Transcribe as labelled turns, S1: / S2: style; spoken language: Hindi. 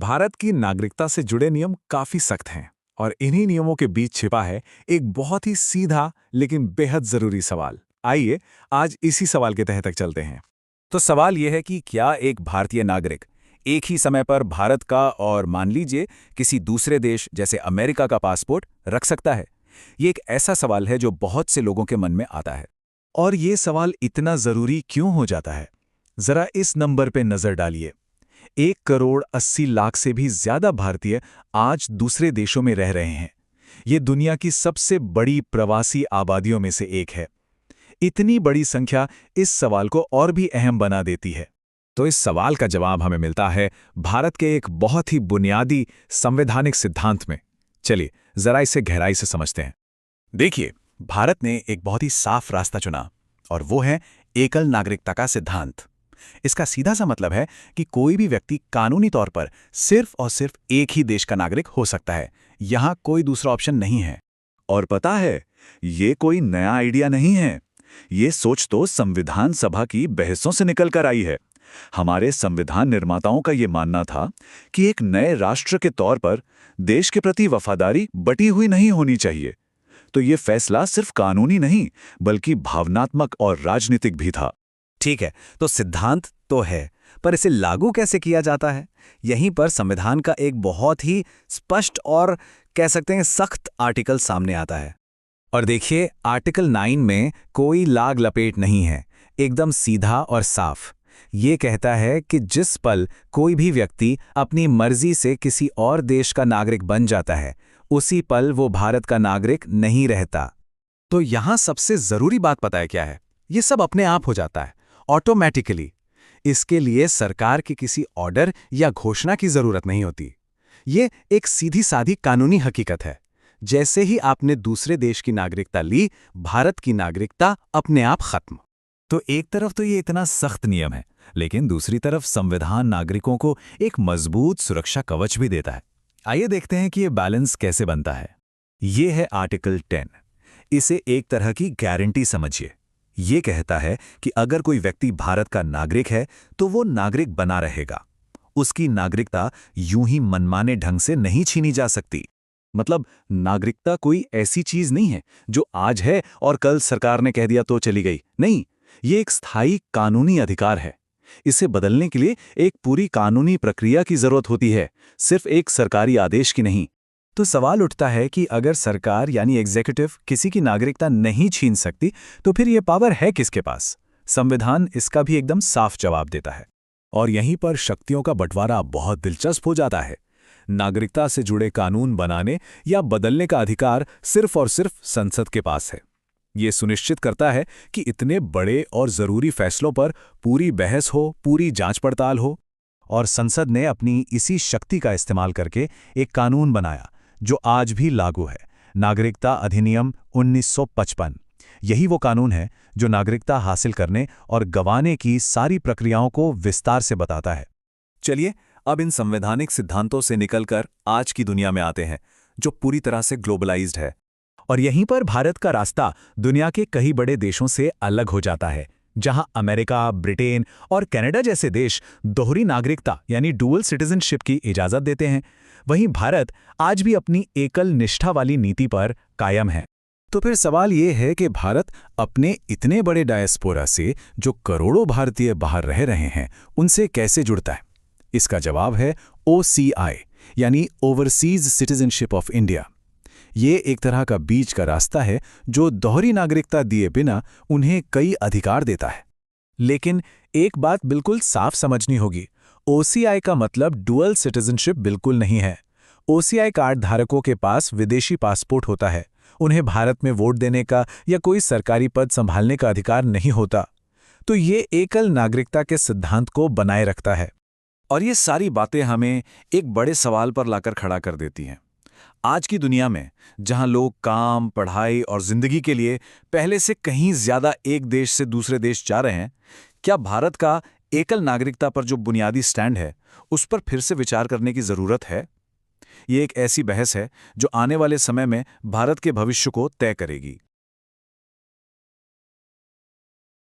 S1: भारत की नागरिकता से जुड़े नियम काफी सख्त हैं और इन्हीं नियमों के बीच छिपा है एक बहुत ही सीधा लेकिन बेहद जरूरी सवाल। आइए आज इसी सवाल के तह तक चलते हैं।
S2: तो सवाल यह है कि क्या एक भारतीय नागरिक एक ही समय पर भारत का और मान लीजिए किसी दूसरे देश जैसे अमेरिका का पासपोर्ट रख सकता है? ये एक ऐसा सवाल है जो बहुत से लोगों के मन में आता है।
S3: और ये सवाल इतना जरूरी क्यों हो जाता है? जरा इस नंबर पे नजर डालिए। 1,80,00,000 से भी ज्यादा भारतीय आज दूसरे देशों में रह रहे हैं। ये दुनिया की सबसे बड़ी प्रवासी आबादियों में से एक है। इतनी बड़ी संख्या इस सवाल को और भी अहम बना देती है।
S1: तो इस सवाल का जवाब हमें मिलता है भारत के एक बहुत ही बुनियादी संवैधानिक सिद्धांत में। चलिए जरा इसे गहराई से समझते हैं।
S2: देखिए, भारत ने एक बहुत ही साफ रास्ता चुना और वो है एकल नागरिकता का सिद्धांत। इसका सीधा सा मतलब है कि कोई भी व्यक्ति कानूनी तौर पर सिर्फ और सिर्फ एक ही देश का नागरिक हो सकता है। यहां कोई दूसरा ऑप्शन नहीं है।
S3: और पता है, ये कोई नया आइडिया नहीं है। ये सोच तो संविधान सभा की बहसों से निकल कर आई है। हमारे संविधान निर्माताओं का ये मानना था कि एक नए राष्ट्र के तौर पर देश के प्रति वफादारी बटी हुई नहीं होनी चाहिए। तो ये फैसला सिर्फ कानूनी नहीं बल्कि भावनात्मक और राजनीतिक भी था।
S2: ठीक है, तो सिद्धांत तो है, पर इसे लागू कैसे किया जाता है? यहीं पर संविधान का एक बहुत ही स्पष्ट और कह सकते हैं सख्त आर्टिकल सामने आता है। और देखिए, आर्टिकल 9 में कोई लाग लपेट नहीं है, एकदम सीधा और साफ। ये कहता है कि जिस पल कोई भी व्यक्ति अपनी मर्जी से किसी और देश का नागरिक बन जाता है, उसी पल वो भारत का नागरिक नहीं रहता।
S1: तो यहां सबसे जरूरी बात पता है क्या है? ये सब अपने आप हो जाता है, ऑटोमेटिकली। इसके लिए सरकार की किसी ऑर्डर या घोषणा की जरूरत नहीं होती। ये एक सीधी सादी कानूनी हकीकत है। जैसे ही आपने दूसरे देश की नागरिकता ली, भारत की नागरिकता अपने आप खत्म।
S3: तो एक तरफ तो ये इतना सख्त नियम है, लेकिन दूसरी तरफ संविधान नागरिकों को एक मजबूत सुरक्षा कवच भी देता है। आइए देखते हैं कि ये बैलेंस कैसे बनता है। ये है आर्टिकल 10। इसे एक तरह की गारंटी समझिए। ये कहता है कि अगर कोई व्यक्ति भारत का नागरिक है तो वो नागरिक बना रहेगा। उसकी नागरिकता यूं ही मनमाने ढंग से नहीं छीनी जा सकती। मतलब नागरिकता कोई ऐसी चीज नहीं है जो आज है और कल सरकार ने कह दिया तो चली गई। नहीं, ये एक स्थायी कानूनी अधिकार है। इसे बदलने के लिए एक पूरी कानूनी प्रक्रिया की जरूरत होती है, सिर्फ एक सरकारी आदेश की नहीं।
S1: तो सवाल उठता है कि अगर सरकार यानी एग्जीक्यूटिव किसी की नागरिकता नहीं छीन सकती, तो फिर यह पावर है किसके पास? संविधान इसका भी एकदम साफ जवाब देता है। और यहीं पर शक्तियों का बंटवारा बहुत दिलचस्प हो जाता है। नागरिकता से जुड़े कानून बनाने या बदलने का अधिकार सिर्फ और सिर्फ संसद के पास है। ये सुनिश्चित करता है कि इतने बड़े और जरूरी फैसलों पर पूरी बहस हो, पूरी जांच पड़ताल हो। और संसद ने अपनी इसी शक्ति का इस्तेमाल करके एक कानून बनाया जो आज भी लागू है, नागरिकता अधिनियम 1955। यही वो कानून है जो नागरिकता हासिल करने और गंवाने की सारी प्रक्रियाओं को विस्तार से बताता है।
S3: चलिए अब इन संवैधानिक सिद्धांतों से निकलकर आज की दुनिया में आते हैं, जो पूरी तरह से ग्लोबलाइज्ड है।
S1: और यहीं पर भारत का रास्ता दुनिया के कई बड़े देशों से अलग हो जाता है। जहां अमेरिका, ब्रिटेन और कनाडा जैसे देश दोहरी नागरिकता यानी डुअल सिटीजनशिप की इजाजत देते हैं, वहीं भारत आज भी अपनी एकल निष्ठा वाली नीति पर कायम है। तो फिर सवाल ये है कि भारत अपने इतने बड़े डायस्पोरा से जो करोड़ों भारतीय बाहर रह रहे हैं, उनसे कैसे जुड़ता है? इसका जवाब है OCI यानी ओवरसीज सिटीजनशिप ऑफ इंडिया। ये एक तरह का बीच का रास्ता है जो दोहरी नागरिकता दिए बिना उन्हें कई अधिकार देता है। लेकिन एक बात बिल्कुल साफ समझनी होगी, OCI का मतलब डुअल सिटीजनशिप बिल्कुल नहीं है। OCI कार्ड धारकों के पास विदेशी पासपोर्ट होता है। उन्हें भारत में वोट देने का या कोई सरकारी पद संभालने का अधिकार नहीं होता। तो ये एकल नागरिकता के सिद्धांत को बनाए रखता है।
S3: और ये सारी बातें हमें एक बड़े सवाल पर लाकर खड़ा कर देती हैं। आज की दुनिया में जहां लोग काम, पढ़ाई और जिंदगी के लिए पहले से कहीं ज्यादा एक देश से दूसरे देश जा रहे हैं, क्या भारत का एकल नागरिकता पर जो बुनियादी स्टैंड है, उस पर फिर से विचार करने की जरूरत है? ये एक ऐसी बहस है जो आने वाले समय में भारत के भविष्य को तय करेगी।